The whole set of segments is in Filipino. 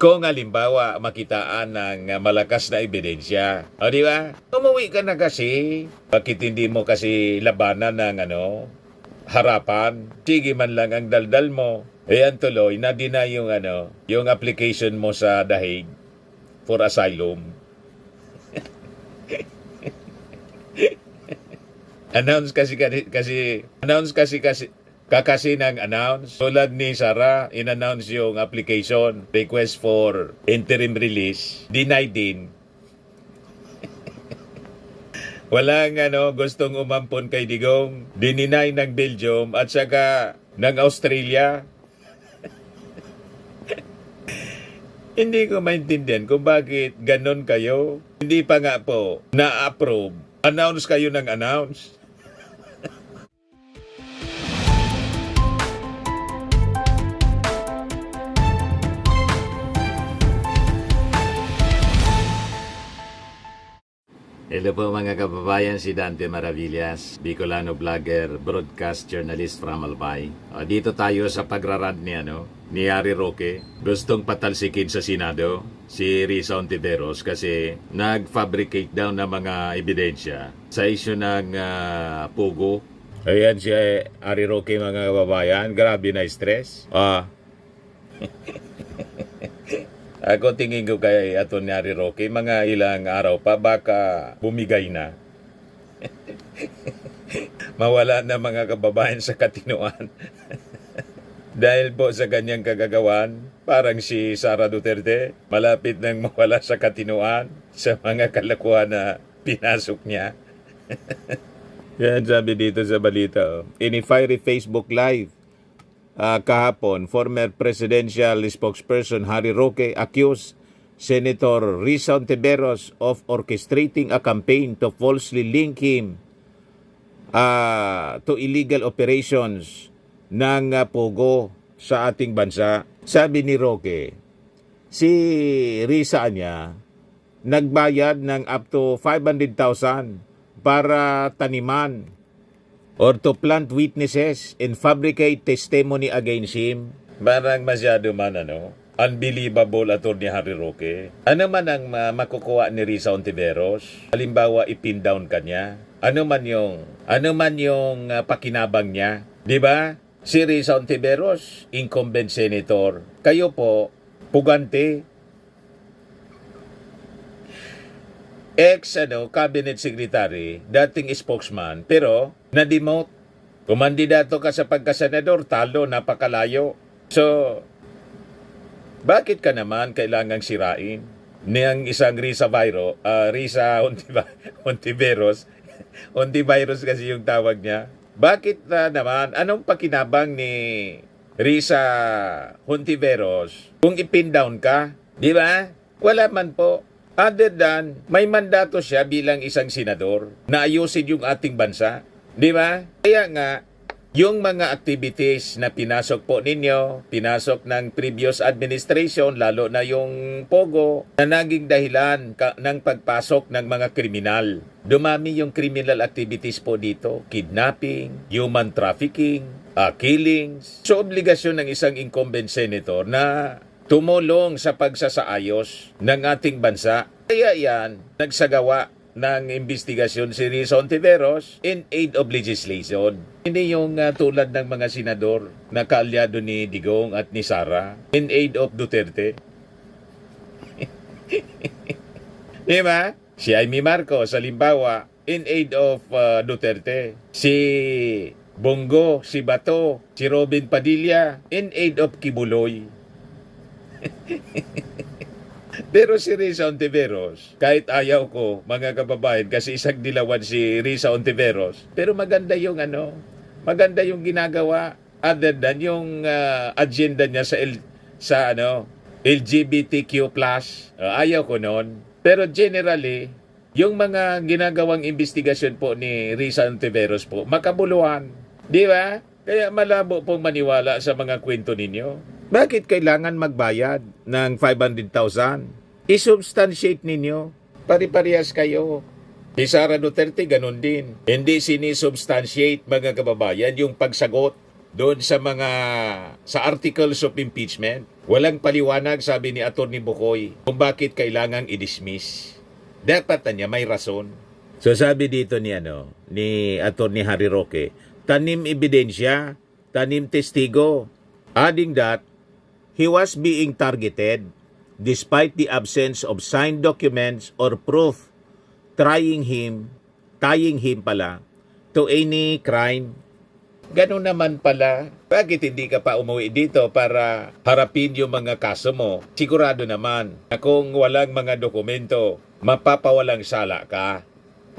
Kung halimbawa makitaan ng malakas na ebidensya. O di ba? Umuwi ka na kasi. Bakit hindi mo kasi labanan ng harapan? Sige man lang ang daldal mo. Ayan tuloy, na-deny yung application mo sa dahig for asylum. Kakasi ng announce. Tulad ni Sara, in-announce yung application, request for interim release, denied din. Walang gustong umampon kay Digong, dininay ng Belgium at saka ng Australia. Hindi ko maintindihan kung bakit ganon kayo. Hindi pa nga po na-approve. Announce kayo ng announce. Hello po mga kababayan, si Dante Maravillas, Bicolano vlogger, broadcast journalist from Albay. Dito tayo sa pagrarad ni Harry Roque. Gustong patalsikin sa Senado si Risa Hontiveros kasi nag-fabricate daw ng mga ebidensya sa issue ng Pugo. Ayan si Harry Roque mga kababayan, grabe na stress. Ako tingin ko kay Atty. Harry Roque, mga ilang araw pa baka bumigay na. Mawala na mga kababayan sa katinuan. Dahil po sa kanyang kagagawan, parang si Sara Duterte, malapit nang mawala sa katinuan sa mga kalakuhan na pinasok niya. Yan sabi dito sa balita. In a fiery Facebook Live, kahapon, former presidential spokesperson Harry Roque accused Senator Risa Hontiveros of orchestrating a campaign to falsely link him to illegal operations ng Pogo sa ating bansa. Sabi ni Roque, si Risa niya nagbayad ng up to 500,000 para taniman or to plant witnesses and fabricate testimony against him. Parang masyado man unbelievable Atty. Harry Roque. Ano man ang makukuha ni Risa Hontiveros? Halimbawa ipin down kanya. Ano man yung pakinabang niya, 'di ba? Si Risa Hontiveros, incumbent senator. Kayo po, pugante. Cabinet secretary, dating spokesman, pero na-demote. Kumandidato ka sa pagkasenador, talo, napakalayo. So, bakit ka naman kailangang sirain niyang isang Risa Hontiveros? Hontiveros kasi yung tawag niya. Bakit naman, anong pakinabang ni Risa Hontiveros kung ipin down ka? Di ba? Wala man po. Other than, may mandato siya bilang isang senador na ayusin yung ating bansa. Di ba? Kaya nga, yung mga activities na pinasok po ninyo, pinasok ng previous administration, lalo na yung Pogo, na naging dahilan ng pagpasok ng mga kriminal. Dumami yung criminal activities po dito. Kidnapping, human trafficking, killings. So, obligasyon ng isang incumbent senator na tumulong sa pagsasaayos ng ating bansa. Kaya yan, nagsagawa ng investigasyon si Risa Hontiveros in aid of legislation. Hindi yung tulad ng mga senador na kaalyado ni Digong at ni Sara in aid of Duterte. Diba? Si Amy Marcos, halimbawa, in aid of Duterte. Si Bongo, si Bato, si Robin Padilla, in aid of Kibuloy. Pero si Risa Hontiveros, kahit ayaw ko mga kababayan kasi isang dilawan si Risa Hontiveros, pero maganda yung maganda yung ginagawa other than yung agenda niya sa LGBTQ+. Ayaw ko noon. Pero generally, yung mga ginagawang investigasyon po ni Risa Hontiveros po, makabuluhan. Di ba? Kaya malabo pong maniwala sa mga kwento ninyo. Bakit kailangan magbayad ng 500,000? I-substantiate ninyo. Pari-parehas kayo. Si Sara Duterte ganun din. Hindi sinisubstantiate mga kababayan yung pagsagot doon sa articles of impeachment. Walang paliwanag, sabi ni Atty. Bukoy, kung bakit kailangang i-dismiss. Dapat niya may rason. So sabi dito ni Atty. Harry Roque, tanim ebidensya, tanim testigo. Adding that, he was being targeted despite the absence of signed documents or proof tying him to any crime. Ganun naman pala. Bakit hindi ka pa umuwi dito para harapin yung mga kaso mo? Sigurado naman na kung walang mga dokumento, mapapawalang sala ka.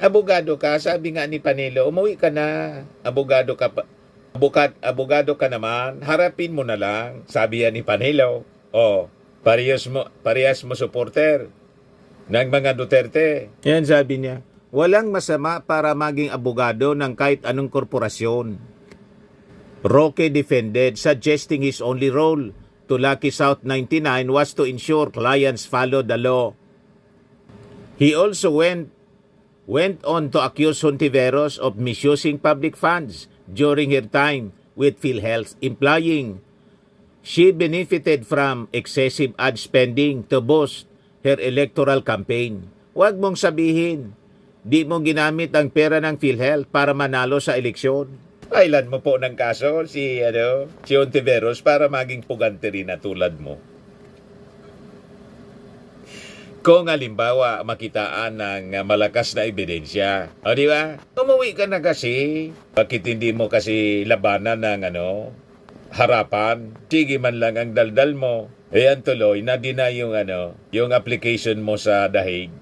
Abogado ka, sabi nga ni Panelo, umuwi ka na. Abogado ka naman, harapin mo na lang. Sabi yan ni Panelo. Parehas mo supporter ng mga Duterte. Yan sabi niya. Walang masama para maging abogado ng kahit anong korporasyon. Roque defended, suggesting his only role to Lucky South 99 was to ensure clients follow the law. He also went on to accuse Hontiveros of misusing public funds during her time with PhilHealth, implying she benefited from excessive ad spending to boost her electoral campaign. Huwag mong sabihin, di mo ginamit ang pera ng PhilHealth para manalo sa eleksyon. Kailan mo po ng kaso si Hontiveros para maging pugante rin na tulad mo? Kung halimbawa makitaan ng malakas na ebidensya, di ba? Umuwi ka na kasi. Bakit hindi mo kasi labanan ng harapan? Sige man lang ang daldal mo. Ayan tuloy, na-deny yung application mo sa dahig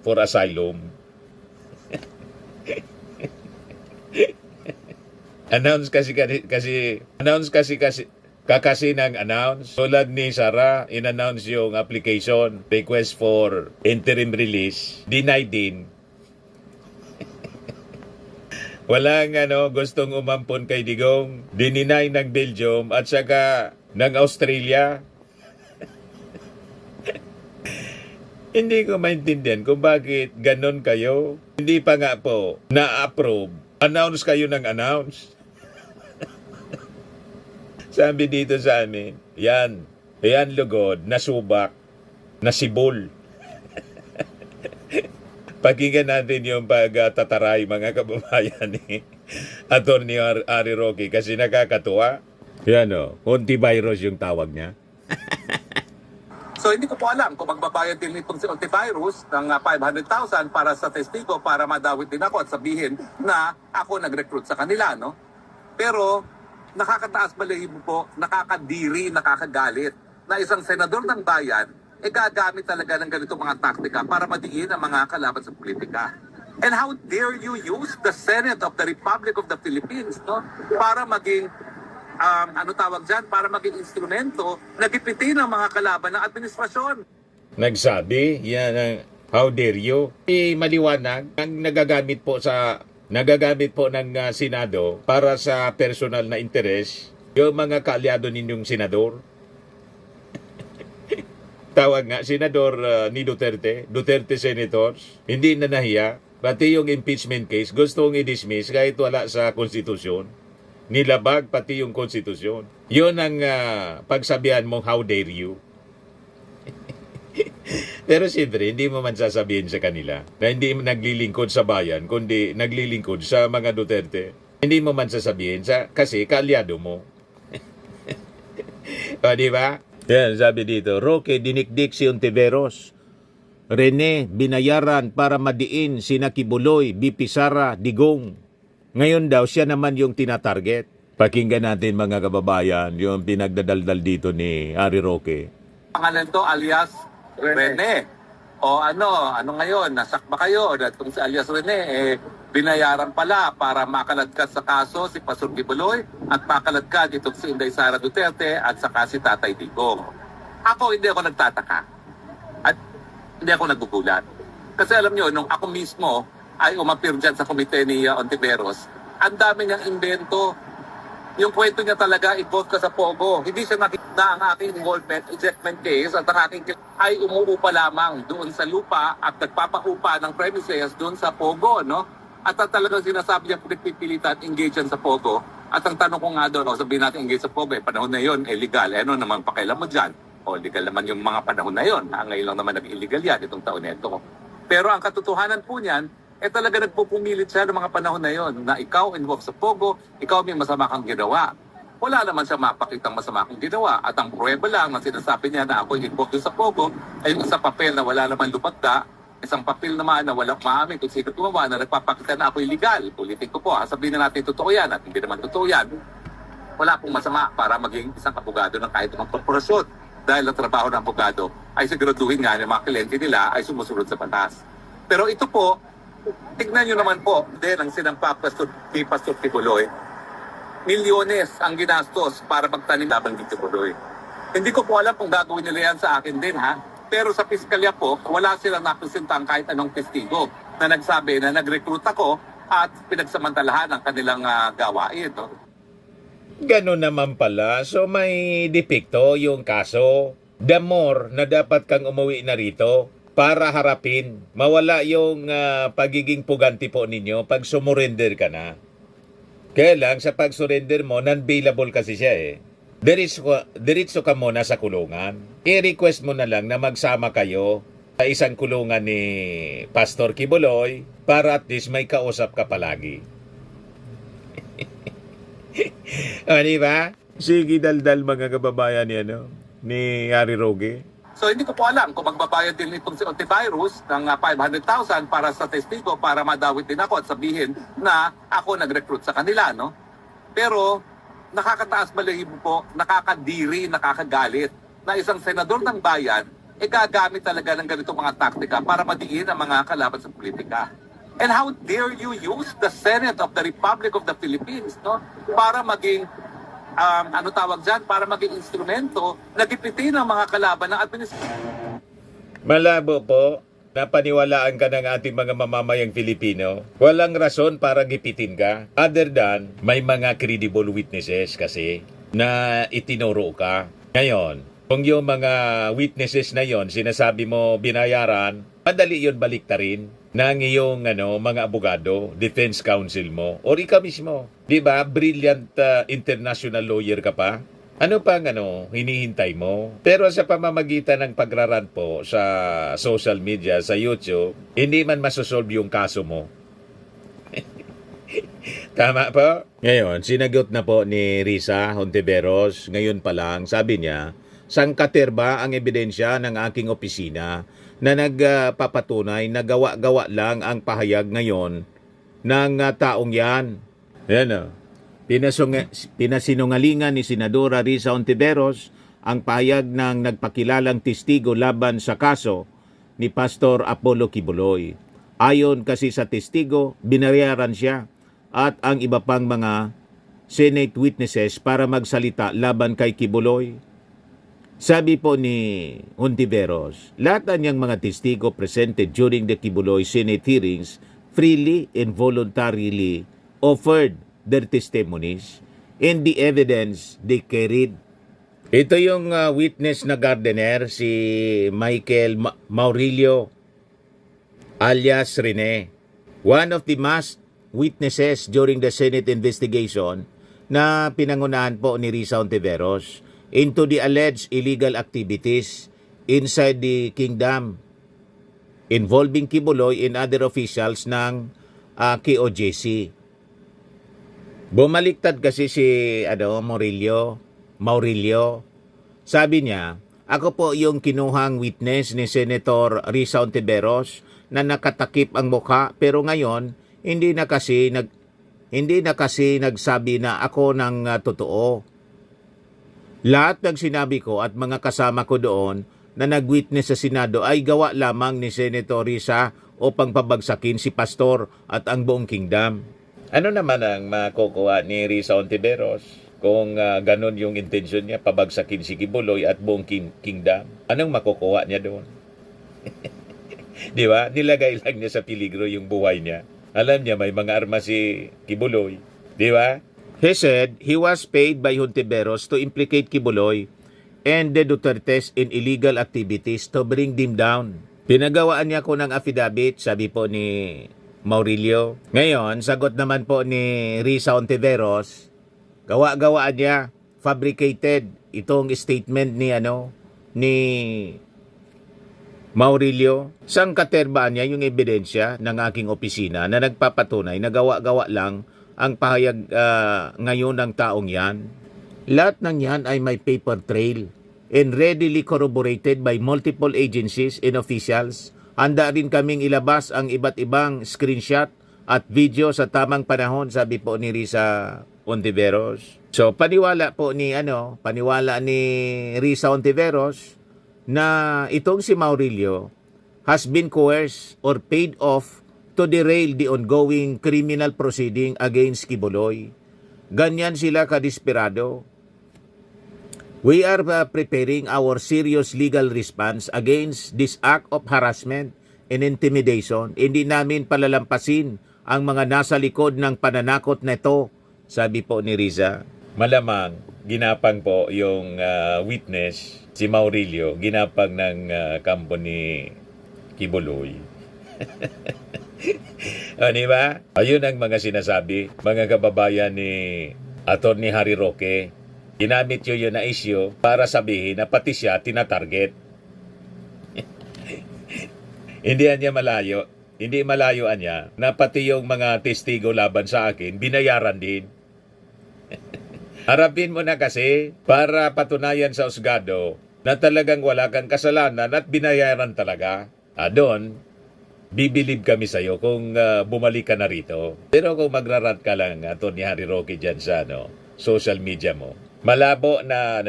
for asylum. Announce kasi tulad ni Sara, in-announce yung application, request for interim release, denied din. Walang gustong umampon kay Digong, dininay ng Belgium at saka ng Australia. Hindi ko maintindihan kung bakit ganon kayo. Hindi pa nga po na-approve. Announce kayo ng announce. Sabi dito sa amin, yan lugod, nasubak, nasibol. Pakinggan natin yung pagtataray mga kababayan ni Atty. Harry Roque kasi nakakatuwa. Yan Hontivirus yung tawag niya. So hindi ko po alam kung magbabayad din itong si Hontivirus ng 500,000 para sa testigo para madawit din ako at sabihin na ako nag-recruit sa kanila, no? Pero nakakataas balahibo po, nakakadiri, nakakagalit na isang senador ng bayan gagamit talaga ng ganitong mga taktika para madiin ang mga kalaban sa politika. And how dare you use the Senate of the Republic of the Philippines, no? Para maging para maging instrumento na gipitin ang mga kalaban ng administrasyon. Nagsabi, yan ang how dare you. Maliwanag ang nagagamit po ng Senado para sa personal na interes yung mga kaalyado ninyong senador. Tawag nga, senador ni Duterte senators, hindi na nahiya, pati yung impeachment case, gustong i-dismiss kahit wala sa konstitusyon. Nilabag pati yung konstitusyon. Yun ang pagsabihan mong how dare you. Pero siyempre, hindi mo man sasabihin sa kanila na hindi naglilingkod sa bayan, kundi naglilingkod sa mga Duterte. Hindi mo man sasabihin kasi kaalyado mo. O, di ba? Yan, sabi dito, Roque dinikdik si Hontiveros. Rene, binayaran para madiin sina Kibuloy, BP Sara, Digong. Ngayon daw, siya naman yung tinatarget. Pakinggan natin mga kababayan, yung pinagdadaldal dito ni Harry Roque. Pangalan to alias Rene. O ano ngayon, nasakba kayo. Itong si alias Rene, binayaran pala para makaladkad sa kaso si Pastor Kibuloy at makaladkad itong si Inday Sara Duterte at saka si Tatay Digong. Ako, hindi ako nagtataka. At hindi ako nagugulat. Kasi alam nyo, nung ako mismo ay umapir dyan sa komite ni Hontiveros, ang dami niyang invento. Yung kwento niya talaga, involved ka sa Pogo. Hindi siya nakita ang aking involvement, ejectment case, at ang aking ay umuupa lamang doon sa lupa at nagpapaupa ng premises doon sa Pogo, no? At talagang sinasabi niya pinagpipilitan, engage yan sa Pogo. At ang tanong ko nga doon, sabihin natin engage sa POGO, panahon na yon, legal. Ano naman pakialam mo dyan? O legal naman yung mga panahon na yon. Ngayon lang naman nag-illegal yan itong taon na ito. Pero ang katotohanan po niyan, talaga nagpupumilit siya ng mga panahon na yon na ikaw involved sa POGO, ikaw may masama kang ginawa. Wala naman siya mapakitang masama kang ginawa. At ang pruweba lang na sinasabi niya na ako involved sa POGO ay yung isang papel na wala naman lumagda, isang papel naman na walang maamin kung sino gumawa na nagpapakita na ako illegal. Ulitin ko po, sabihin na natin totoo yan at hindi naman totoo yan. Wala pong masama para maging isang abogado ng kahit anong korporasyon. Dahil ang trabaho ng abogado ay siguraduhin nga ng mga kliyente nila ay sumusunod sa batas. Pero ito po, tignan nyo naman po, din ang sinampa ni Pastor Kibuloy, milyones ang ginastos para magtanim laban ni Kibuloy. Hindi ko po alam kung gagawin nila yan sa akin din, ha? Pero sa piskalya po, wala silang napresentang kahit anong testigo na nagsabi na nag-recruit ako at pinagsamantalahan ang kanilang gawain. No? Ganun naman pala. So may depekto yung kaso. The more na dapat kang umuwi na rito para harapin, mawala yung pagiging puganti po ninyo pag sumurrender ka na. Kaya lang sa pag-surrender mo, non-bailable kasi siya eh. Diretso ka muna sa kulungan. I-request mo na lang na magsama kayo sa isang kulungan ni Pastor Kibuloy para at least may kausap ka palagi. Di ba? Sige daldal mga kababayan ni Harry Roque. So hindi ko po alam kung magbabayad din itong si Ontivirus ng 500,000 para sa testigo para madawit din ako at sabihin na ako nag-recruit sa kanila. No? Pero nakakataas balahibo po, nakakadiri, nakakagalit na isang senador ng bayan gagamit talaga ng ganitong mga taktika para madiin ang mga kalaban sa politika. And how dare you use the Senate of the Republic of the Philippines para maging para maging instrumento na gipitin ang mga kalaban ng administrasyon. Malabo po, napaniwalaan ka ng ating mga mamamayang Filipino. Walang rason para gipitin ka. Other than, may mga credible witnesses kasi na itinuro ka. Ngayon, kung yung mga witnesses na yon sinasabi mo binayaran, madali yun baliktarin ng iyong mga abogado, defense counsel mo, o ikaw mismo. Di ba? Brilliant international lawyer ka pa. Ano pang hinihintay mo? Pero sa pamamagitan ng pagraran po sa social media, sa YouTube, hindi man masosolve yung kaso mo. Tama po? Ngayon, sinagot na po ni Risa Hontiveros, ngayon pa lang, sabi niya, sangkater ba ang ebidensya ng aking opisina na nagpapatunay na gawa-gawa lang ang pahayag ngayon ng taong yan? Yan Pinasinungalingan ni Senadora Risa Hontiveros ang pahayag ng nagpakilalang testigo laban sa kaso ni Pastor Apollo Kibuloy. Ayon kasi sa testigo, binayaran siya at ang iba pang mga Senate witnesses para magsalita laban kay Kibuloy. Sabi po ni Hontiveros, lahat ng niyang mga testigo presented during the Kibuloy Senate hearings freely and voluntarily offered their testimonies and the evidence they carried. Ito yung witness na gardener, si Michael Maurilio alias Rene. One of the masked witnesses during the Senate investigation na pinangunahan po ni Risa Hontiveros into the alleged illegal activities inside the kingdom involving Kibuloy and other officials ng KOJC. Bumaliktad kasi si Maurilio. Sabi niya, ako po yung kinuhang witness ni Senator Risa Hontiveros na nakatakip ang mukha pero ngayon hindi na kasi nagsabi na ako ng totoo. Lahat ng sinabi ko at mga kasama ko doon na nag-witness sa Senado ay gawa lamang ni Senator Risa upang pabagsakin si Pastor at ang buong kingdom. Ano naman ang makukuha ni Risa Hontiveros kung ganun yung intensyon niya, pabagsakin si Kibuloy at buong kingdom? Anong makukuha niya doon? Di ba? Nilagay lang niya sa peligro yung buhay niya. Alam niya may mga armas si Kibuloy. Di ba? He said he was paid by Hontiveros to implicate Kibuloy and the Dutertes in illegal activities to bring them down. Pinagawaan niya ko ng affidavit, sabi po ni Maurilio. Ngayon, sagot naman po ni Risa Hontiveros, Gawa-gawaan niya, fabricated itong statement ni Maurilio. Sang katerbaan niya yung ebidensya ng aking opisina na nagpapatunay na gawa-gawa lang ang pahayag ngayon ng taong yan. Lahat ng yan ay may paper trail and readily corroborated by multiple agencies and officials. Handa rin kaming ilabas ang iba't ibang screenshot at video sa tamang panahon, sabi po ni Risa Hontiveros. So paniwala ni Risa Hontiveros na itong si Maurilio has been coerced or paid off to derail the ongoing criminal proceeding against Kibuloy. Ganyan sila kadesperado. We are preparing our serious legal response against this act of harassment and intimidation. Hindi namin palalampasin ang mga nasa likod ng pananakot na ito, sabi po ni Riza. Malamang, ginapang po yung witness, si Maurilio, ginapang ng kampo ni Kibuloy. Di ba? Ayun ang mga sinasabi, mga kababayan ni Atty. Harry Roque. Ginamit yun na issue para sabihin na pati siya tinatarget. Hindi malayoan niya na pati yung mga testigo laban sa akin, binayaran din. Harapin mo na kasi para patunayan sa husgado na talagang wala kang kasalanan at binayaran talaga. Doon, bibilib kami sa'yo kung bumalik ka na rito. Pero kung magrarat ka lang, Atty. Harry Roque dyan sa social media mo, malabo na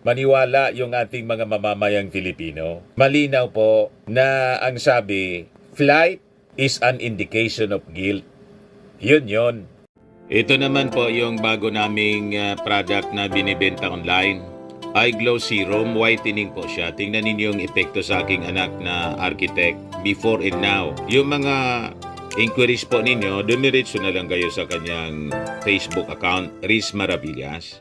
maniwala yung ating mga mamamayang Filipino. Malinaw po na ang sabi, flight is an indication of guilt. Yun. Ito naman po yung bago naming product na binibenta online. Eye Glow Serum, whitening po siya. Tingnan ninyo yung epekto sa aking anak na architect before and now. Yung mga inquiries po ninyo, dumiretso na lang kayo sa kanyang Facebook account, Riz Maravillas.